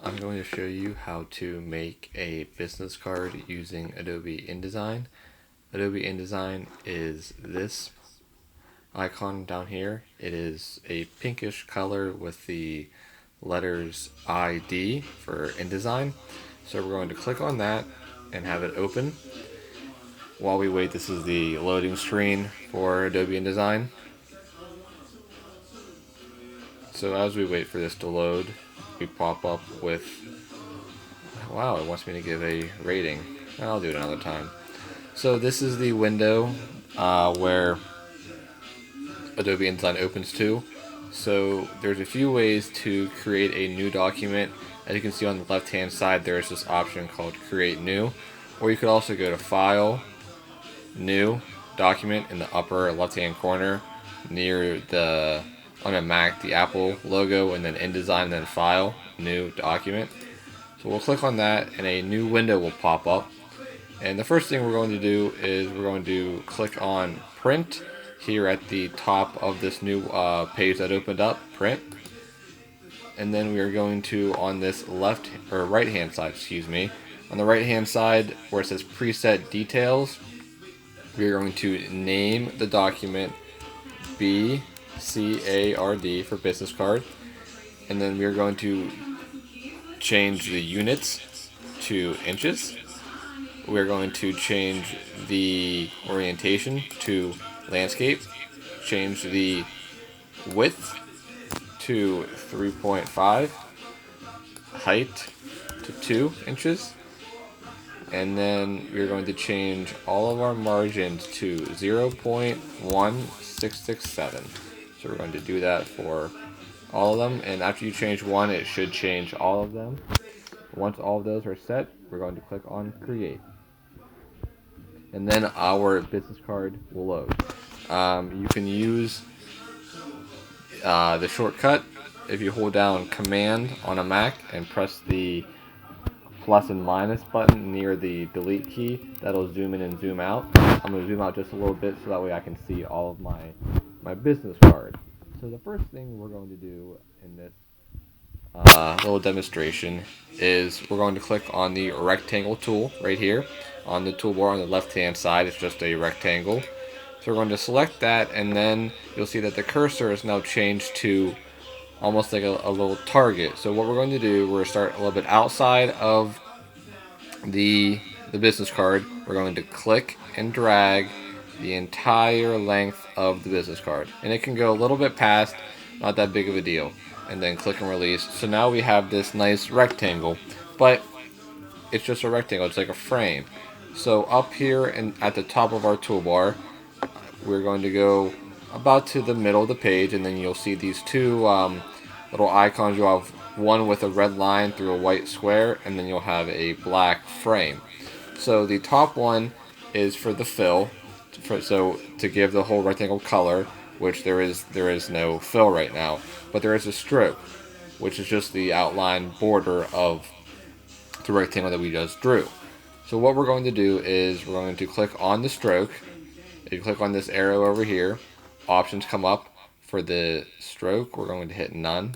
I'm going to show you how to make a business card using Adobe InDesign. Adobe InDesign is this icon down here. It is a pinkish color with the letters ID for InDesign. So we're going to click on that and have it open. While we wait, this is the loading screen for Adobe InDesign. So as we wait for this to load, we pop up with, wow, it wants me to give a rating. I'll do it another time. So this is the window where Adobe InDesign opens to. So there's a few ways to create a new document. As you can see on the left hand side, there's this option called Create New. Or you could also go to File, New, Document in the upper left hand corner near the, on a Mac, the Apple logo, and then InDesign, and then File, New, Document. So we'll click on that and a new window will pop up. And the first thing we're going to do is we're going to click on Print here at the top of this new page that opened up, Print. And then we are going to, on this left or right hand side, on the right hand side where it says Preset Details, we are going to name the document BCARD for business card. And then we are going to change the units to inches. We're going to change the orientation to landscape, change the width to 3.5, height to 2 inches, and then we're going to change all of our margins to 0.1667. So we're going to do that for all of them, and after you change one, it should change all of them. Once all of those are set, we're going to click on Create. And then our business card will load. You can use the shortcut if you hold down Command on a Mac and press the plus and minus button near the delete key. That'll zoom in and zoom out. I'm going to zoom out just a little bit so that way I can see all of my business card. So the first thing we're going to do in this little demonstration is we're going to click on the rectangle tool right here on the toolbar on the left hand side. It's just a rectangle, so we're going to select that, and then you'll see that the cursor is now changed to almost like a little target. So what we're going to do, we're going to start a little bit outside of the business card. We're going to click and drag the entire length of the business card, and it can go a little bit past, not that big of a deal, and then click and release. So now we have this nice rectangle, but it's just a rectangle, it's like a frame. So up here and at the top of our toolbar, we're going to go about to the middle of the page, and then you'll see these two little icons. You'll have one with a red line through a white square, and then you'll have a black frame. So the top one is for the fill, so to give the whole rectangle color, which there is no fill right now, but there is a stroke, which is just the outline border of the rectangle that we just drew. So what we're going to do is we're going to click on the stroke. If you click on this arrow over here, options come up. For the stroke, we're going to hit none.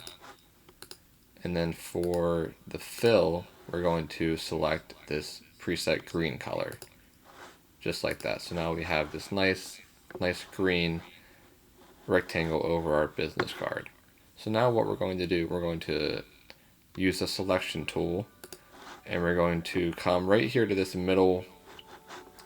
And then for the fill, we're going to select this preset green color. Just like that. So now we have this nice green rectangle over our business card. So now what we're going to do, we're going to use the selection tool, and we're going to come right here to this middle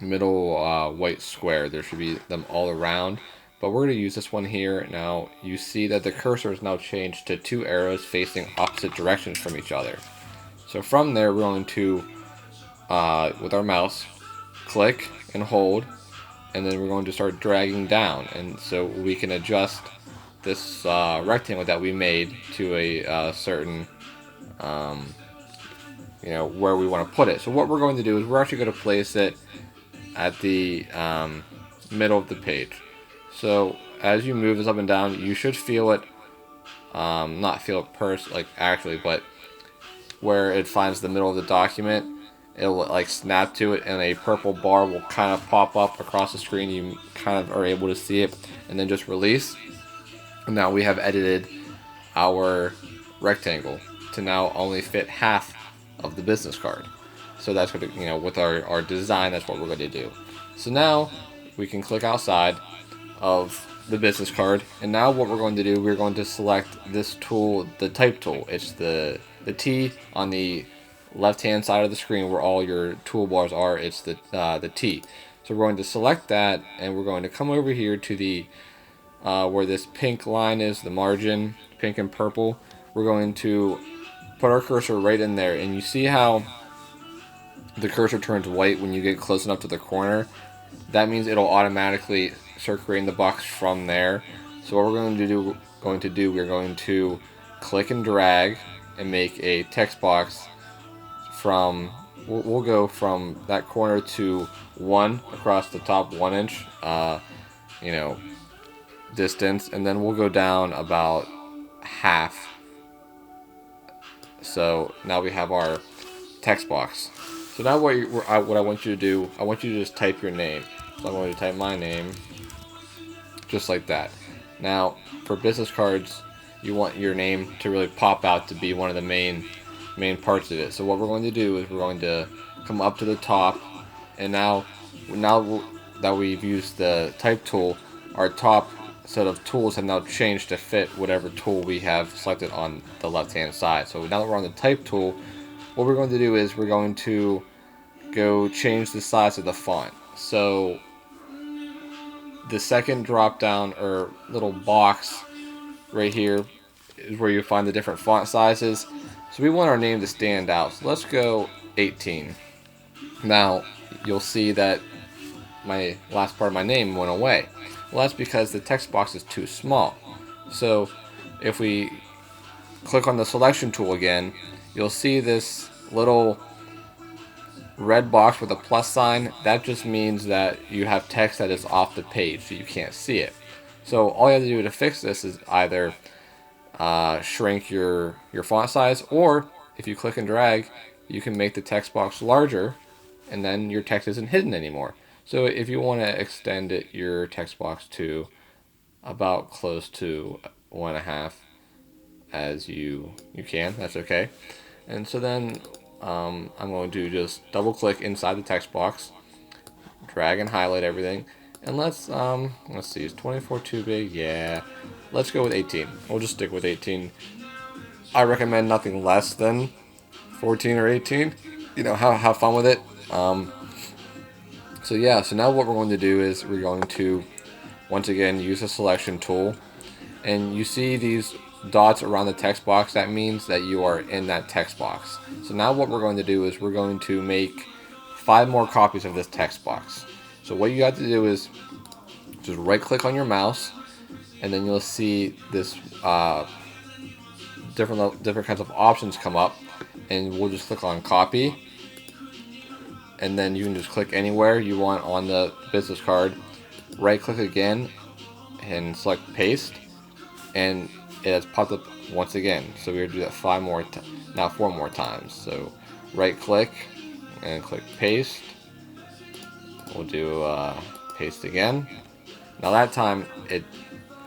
white square. There should be them all around, but we're going to use this one here. Now you see that the cursor is now changed to two arrows facing opposite directions from each other. So from there, we're going to with our mouse click and hold, and then we're going to start dragging down, and so we can adjust this rectangle that we made to a certain where we want to put it. So what we're going to do is we're actually going to place it at the middle of the page. So as you move this up and down, you should feel it, not feel it actually, but where it finds the middle of the document, it'll like snap to it, and a purple bar will kind of pop up across the screen. You kind of are able to see it, and then just release. And now we have edited our rectangle to now only fit half of the business card. So that's what, with our design, that's what we're going to do. So now we can click outside of the business card, and now what we're going to do, we're going to select this tool, the type tool. It's the T on the left hand side of the screen where all your toolbars are. It's the T. So we're going to select that, and we're going to come over here to the where this pink line is, the margin, pink and purple. We're going to put our cursor right in there, and you see how the cursor turns white when you get close enough to the corner. That means it'll automatically start creating the box from there. So what we're going to do, we're going to click and drag and make a text box from. We'll go from that corner to 1 across the top, 1 inch, distance, and then we'll go down about half. So now we have our text box. So now what I want you to do, I want you to just type your name. So I'm going to type my name, just like that. Now, for business cards, you want your name to really pop out, to be one of the main parts of it. So what we're going to do is we're going to come up to the top, and now that we've used the type tool, our top set of tools have now changed to fit whatever tool we have selected on the left hand side. So now that we're on the type tool, what we're going to do is we're going to go change the size of the font. So the second drop down or little box right here is where you find the different font sizes. So we want our name to stand out. So let's go 18. Now you'll see that my last part of my name went away. Well, that's because the text box is too small. So if we click on the selection tool again, you'll see this little red box with a plus sign. That just means that you have text that is off the page, so you can't see it. So all you have to do to fix this is either shrink your font size, or if you click and drag, you can make the text box larger, and then your text isn't hidden anymore. So if you want to extend your text box to about close to 1.5 as you can, that's okay. And so then I'm going to just double click inside the text box, drag and highlight everything, and let's see, is 24 too big? Yeah, let's go with 18. We'll just stick with 18. I recommend nothing less than 14 or 18. Have fun with it. So now what we're going to do is we're going to once again use the selection tool, and you see these dots around the text box. That means that you are in that text box. So now what we're going to do is we're going to make 5 more copies of this text box. So what you have to do is just right click on your mouse, and then you'll see this different kinds of options come up, and we'll just click on copy, and then you can just click anywhere you want on the business card, right click again and select paste, and it has popped up once again. So we're going to do that 4 more times. So right click and click paste. We'll do paste again. Now that time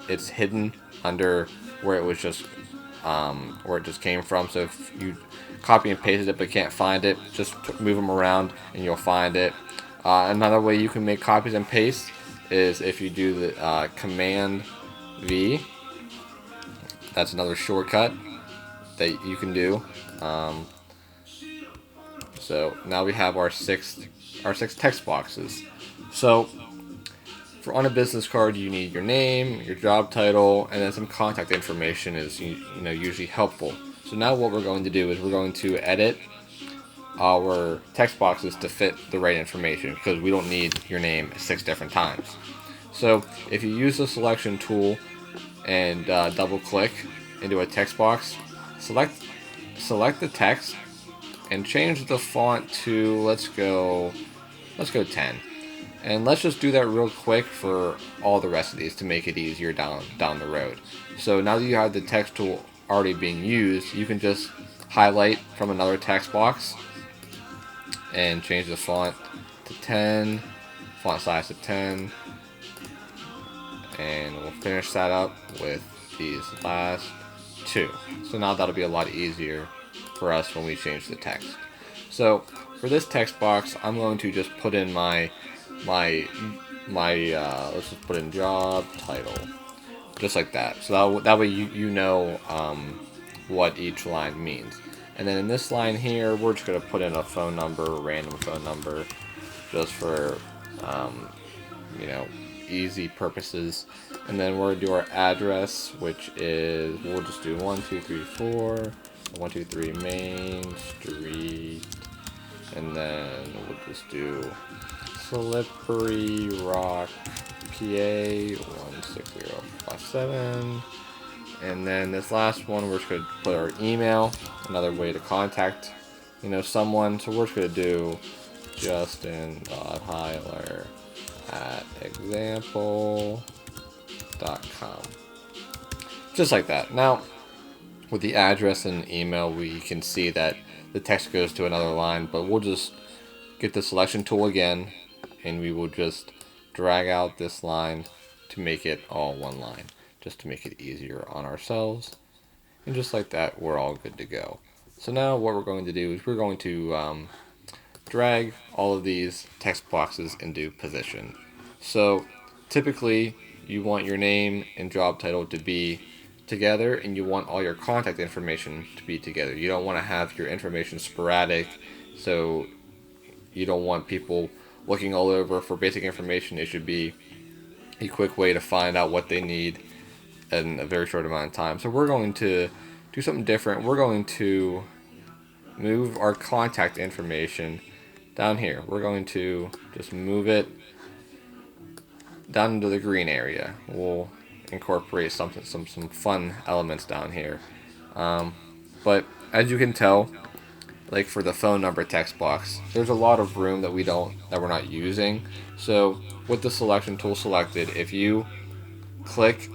it's hidden under where it was just where it just came from. So if you copy and pasted it but can't find it, just move them around and you'll find it. Another way you can make copies and paste is if you do the Command V. That's another shortcut that you can do. So now we have our six text boxes. So on a business card, you need your name, your job title, and then some contact information is usually helpful. So now what we're going to do is we're going to edit our text boxes to fit the right information, because we don't need your name 6 different times. So if you use the selection tool and double click into a text box, select the text and change the font to let's go 10. And let's just do that real quick for all the rest of these to make it easier down the road. So now that you have the text tool already being used, you can just highlight from another text box and change the font to 10, font size to 10, and we'll finish that up with these last 2. So now that'll be a lot easier for us when we change the text. So for this text box, I'm going to just put in my let's just put in job title, just like that. So that way you know what each line means. And then in this line here, we're just going to put in a phone number, a random phone number, just for you know, easy purposes. And then we're going to do our address, which is, we'll just do 1234 123 Main Street, and then we'll just do Slippery Rock, PA 16057. And then this last one, we're just going to put our email, another way to contact, you know, someone. So we're just going to do justin.heiler@example.com. Just like that. Now, with the address and email, we can see that the text goes to another line, but we'll just get the selection tool again, and we will just drag out this line to make it all one line, just to make it easier on ourselves. And just like that, we're all good to go. So now what we're going to do is we're going to drag all of these text boxes into position. So typically you want your name and job title to be together, and you want all your contact information to be together. You don't want to have your information sporadic, so you don't want people looking all over for basic information. It should be a quick way to find out what they need in a very short amount of time. So we're going to do something different. We're going to move our contact information down here. We're going to just move it down into the green area. We'll incorporate some fun elements down here. But as you can tell, like for the phone number text box, there's a lot of room that we're not using. So with the selection tool selected, if you click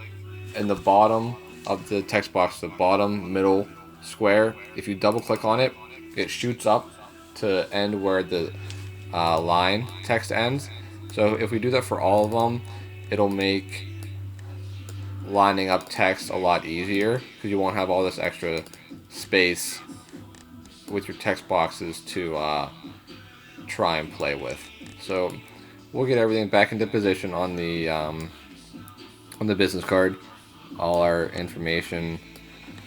in the bottom of the text box, the bottom middle square, if you double click on it, it shoots up to end where the line text ends. So if we do that for all of them, it'll make lining up text a lot easier, because you won't have all this extra space with your text boxes to try and play with. So we'll get everything back into position on the business card, all our information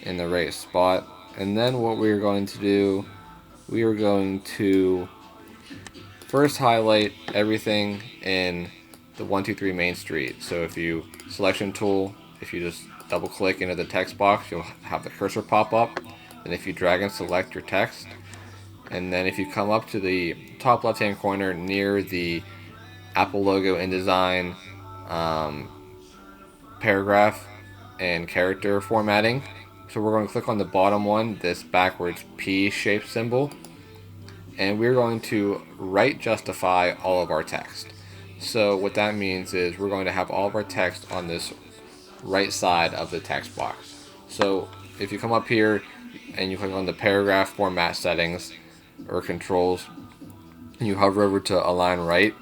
in the right spot. And then what we're going to do, we are going to first highlight everything in the 123 Main Street. So if you selection tool, if you just double click into the text box, you'll have the cursor pop up. And if you drag and select your text, and then if you come up to the top left hand corner near the Apple logo InDesign paragraph and character formatting, so we're going to click on the bottom one, this backwards P shaped symbol, and we're going to right justify all of our text. So what that means is we're going to have all of our text on this right side of the text box. So if you come up here and you click on the paragraph format settings or controls, and you hover over to align right,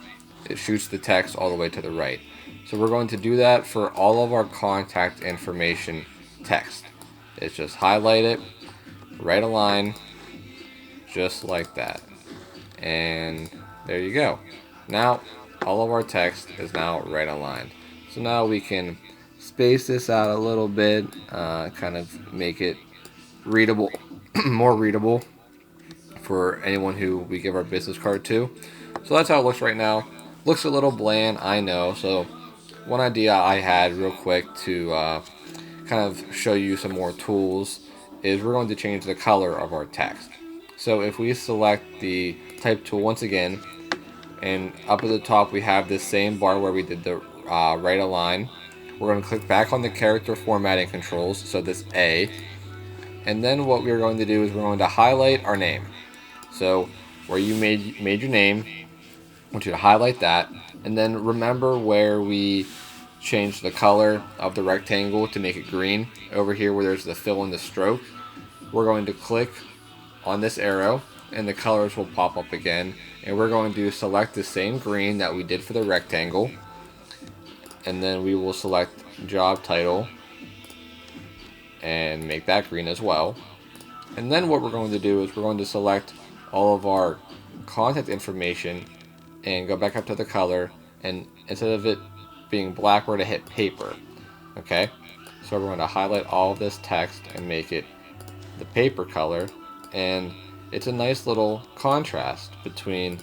it shoots the text all the way to the right. So we're going to do that for all of our contact information text. It's just highlight it, right align, just like that. And there you go. Now all of our text is now right aligned. So now we can space this out a little bit, kind of make it readable, more readable for anyone who we give our business card to. So that's how it looks right now. Looks a little bland, I know. So one idea I had real quick to kind of show you some more tools is we're going to change the color of our text. So if we select the type tool once again, and up at the top we have this same bar where we did the right align, we're going to click back on the character formatting controls, so this A, and then what we're going to do is we're going to highlight our name. So where you made your name, I want you to highlight that, and then remember where we changed the color of the rectangle to make it green. Over here where there's the fill in the stroke, we're going to click on this arrow and the colors will pop up again, and we're going to select the same green that we did for the rectangle, and then we will select job title and make that green as well. And then what we're going to do is we're going to select all of our contact information and go back up to the color, and instead of it being black, we're going to hit paper. Okay, so we're going to highlight all of this text and make it the paper color, and it's a nice little contrast between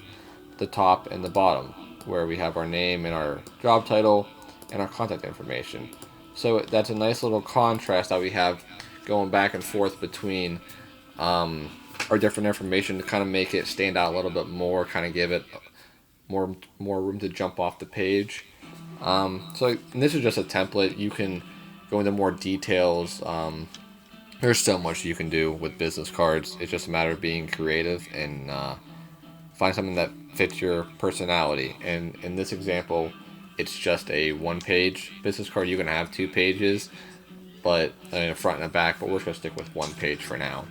the top and the bottom, where we have our name and our job title and our contact information. So that's a nice little contrast that we have going back and forth between our different information to kind of make it stand out a little bit more, kind of give it more room to jump off the page. So this is just a template. You can go into more details. There's so much you can do with business cards. It's just a matter of being creative and find something that fits your personality. And in this example, it's just a one-page business card. You can have 2 pages, but in the front and the back. But we're just going to stick with 1 page for now.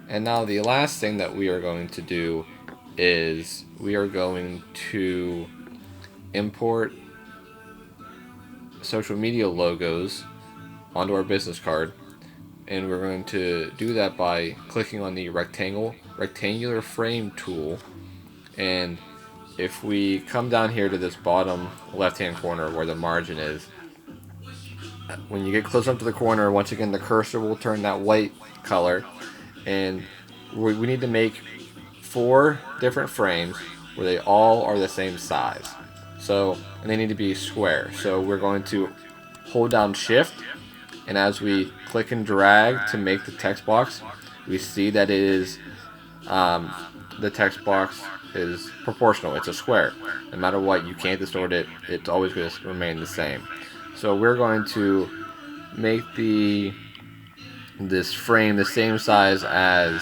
And now the last thing that we are going to do is we are going to import social media logos onto our business card, and we're going to do that by clicking on the rectangular frame tool. And if we come down here to this bottom left hand corner where the margin is, when you get close up to the corner, once again the cursor will turn that white color, and we need to make 4 different frames where they all are the same size. So, and they need to be square. So we're going to hold down shift, and as we click and drag to make the text box, we see that it is the text box is proportional. It's a square. No matter what, you can't distort it. It's always going to remain the same. So we're going to make this frame the same size as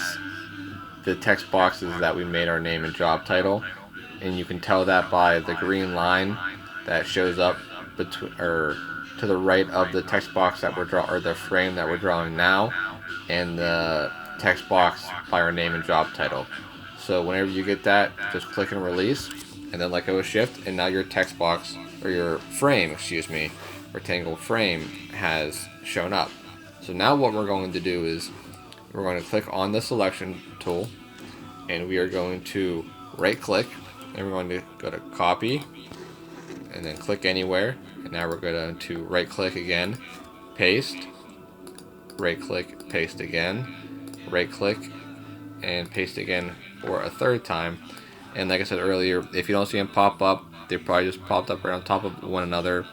the text boxes that we made our name and job title, and you can tell that by the green line that shows up between or to the right of the text box that we're or the frame that we're drawing now, and the text box by our name and job title. So whenever you get that, just click and release, and then let go of shift, and now your text box, or your frame, excuse me, rectangle frame has shown up. So now what we're going to do is we're going to click on the selection tool, and we are going to right click, and we're going to go to copy, and then click anywhere, and now we're going to right click again, paste, right click, paste again, right click, and paste again for a 3rd time. And like I said earlier, if you don't see them pop up, they probably just popped up right on top of one another.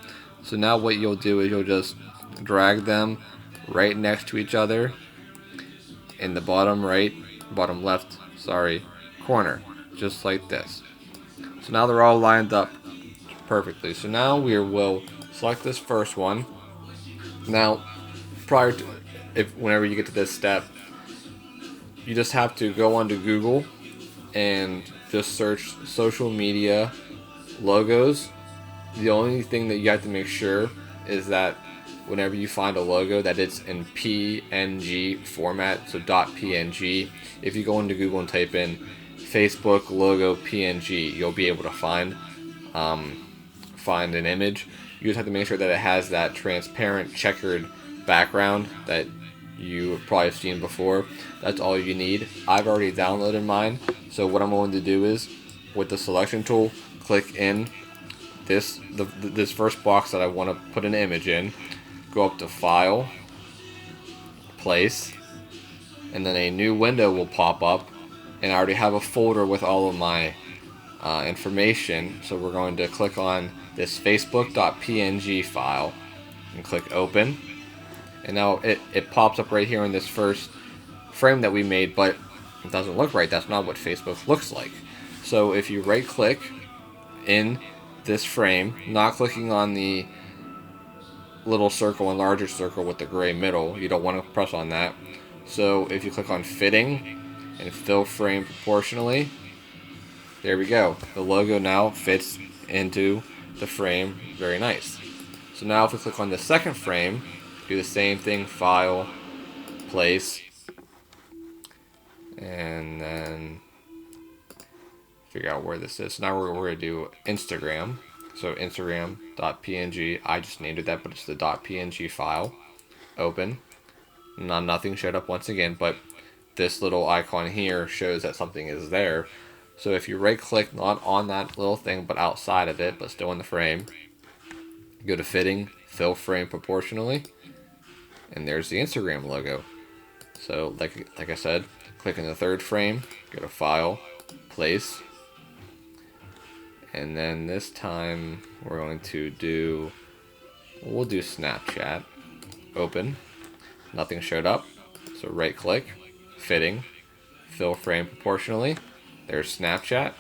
So now what you'll do is you'll just drag them right next to each other in the bottom left corner, just like this. So now they're all lined up perfectly. So now we will select this first one. Now, whenever you get to this step, you just have to go onto Google and just search social media logos. The only thing that you have to make sure is that whenever you find a logo, that it's in PNG format, so .png. If you go into Google and type in Facebook logo PNG, you'll be able to find an image. You just have to make sure that it has that transparent checkered background that you probably have seen before. That's all you need. I've already downloaded mine, so what I'm going to do is, with the selection tool, click in this first box that I want to put an image in, go up to File, Place, and then a new window will pop up, and I already have a folder with all of my information, so we're going to click on this facebook.png file and click Open, and now it pops up right here in this first frame that we made, but it doesn't look right. That's not what Facebook looks like. So if you right click in this frame, not clicking on the little circle and larger circle with the gray middle, you don't want to press on that. So if you click on fitting and fill frame proportionally, there we go. The logo now fits into the frame very nice. So now if we click on the second frame, do the same thing, File, Place, and then figure out where this is. So now we're going to do Instagram. So Instagram.png, I just named it that, but it's the .png file. Open. Nothing showed up once again, but this little icon here shows that something is there. So if you right click not on that little thing but outside of it but still in the frame, go to fitting, fill frame proportionally, and there's the Instagram logo. So like I said, click in the third frame, go to file, place, and then this time we're going to do, we'll do Snapchat, open, nothing showed up, so right click, fitting, fill frame proportionally, there's Snapchat,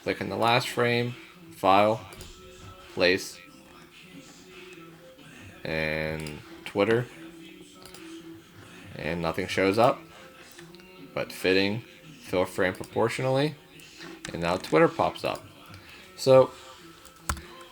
click in the last frame, file, place, and Twitter, and nothing shows up, but fitting, fill frame proportionally, and now Twitter pops up. So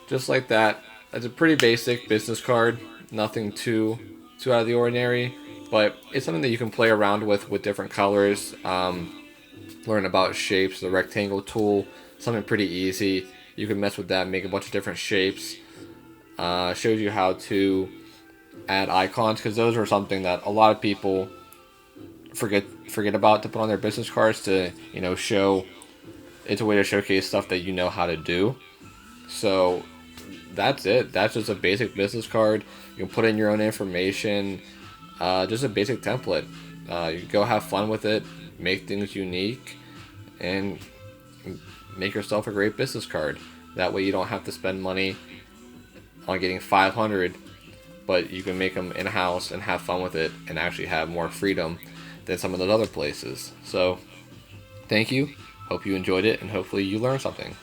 just like that, that's a pretty basic business card, nothing too out of the ordinary, but it's something that you can play around with different colors, learn about shapes. The rectangle tool, something pretty easy. You can mess with that, make a bunch of different shapes. Shows you how to add icons, because those are something that a lot of people forget about to put on their business cards to, show. It's a way to showcase stuff that you know how to do. So that's it. That's just a basic business card. You can put in your own information. Just a basic template. You go have fun with it, make things unique, and make yourself a great business card. That way you don't have to spend money on getting 500, but you can make them in-house and have fun with it and actually have more freedom than some of those other places. So thank you. Hope you enjoyed it, and hopefully you learned something.